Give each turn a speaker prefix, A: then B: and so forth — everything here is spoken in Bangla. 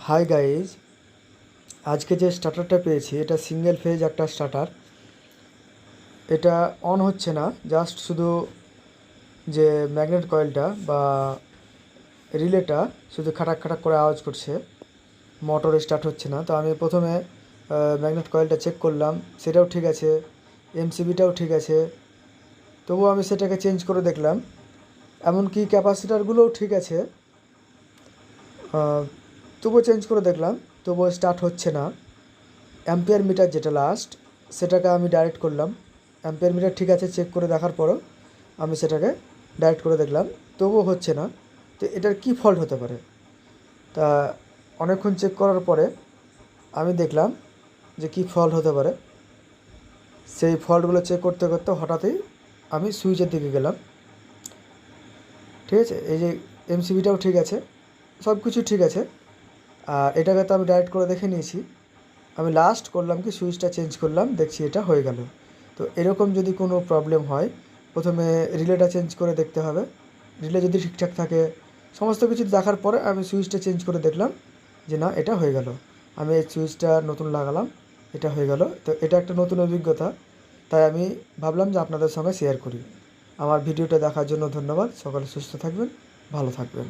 A: হাই গাইজ, আজকে যে স্টার্টারটা পেয়েছি এটা সিঙ্গেল ফেজ একটা স্টার্টার। এটা অন হচ্ছে না, জাস্ট শুধু যে ম্যাগনেট কয়েলটা বা রিলেটা শুধু খাটাক খাটাক করে আওয়াজ করছে, মোটর স্টার্ট হচ্ছে না। তো আমি প্রথমে ম্যাগনেট কয়েলটা চেক করলাম, সেটাও ঠিক আছে, এমসিবিটাও ঠিক আছে। তবুও আমি সেটাকে চেঞ্জ করে দেখলাম, এমনকি ক্যাপাসিটারগুলোও ঠিক আছে, তবুও চেঞ্জ করে দেখলাম, তবুও স্টার্ট হচ্ছে না। অ্যাম্পিয়ার মিটার যেটা লাস্ট, সেটাকে আমি ডাইরেক্ট করলাম। অ্যাম্পিয়ার মিটার ঠিক আছে চেক করে দেখার পরও আমি সেটাকে ডাইরেক্ট করে দেখলাম, তবুও হচ্ছে না। তো এটার কী ফল্ট হতে পারে? তা অনেকক্ষণ চেক করার পরে আমি দেখলাম যে কী ফল্ট হতে পারে। সেই ফল্টগুলো চেক করতে করতে হঠাৎই আমি সুইচের দিকে গেলাম। ঠিক আছে, এই যে এমসিবিটাও ঠিক আছে, সব কিছু ঠিক আছে। আর এটাকে তো আমি ডাইরেক্ট করে দেখে নিয়েছি। আমি লাস্ট করলাম কি, সুইচটা চেঞ্জ করলাম, দেখছি এটা হয়ে গেল। তো এরকম যদি কোনো প্রবলেম হয়, প্রথমে রিলেটা চেঞ্জ করে দেখতে হবে। রিলে যদি ঠিকঠাক থাকে, সমস্ত কিছু দেখার পরে আমি সুইচটা চেঞ্জ করে দেখলাম যে না, এটা হয়ে গেল। আমি এই সুইচটা নতুন লাগালাম, এটা হয়ে গেল। তো এটা একটা নতুন অভিজ্ঞতা, তাই আমি ভাবলাম যে আপনাদের সঙ্গে শেয়ার করি। আমার ভিডিওটা দেখার জন্য ধন্যবাদ। সকলে সুস্থ থাকবেন, ভালো থাকবেন।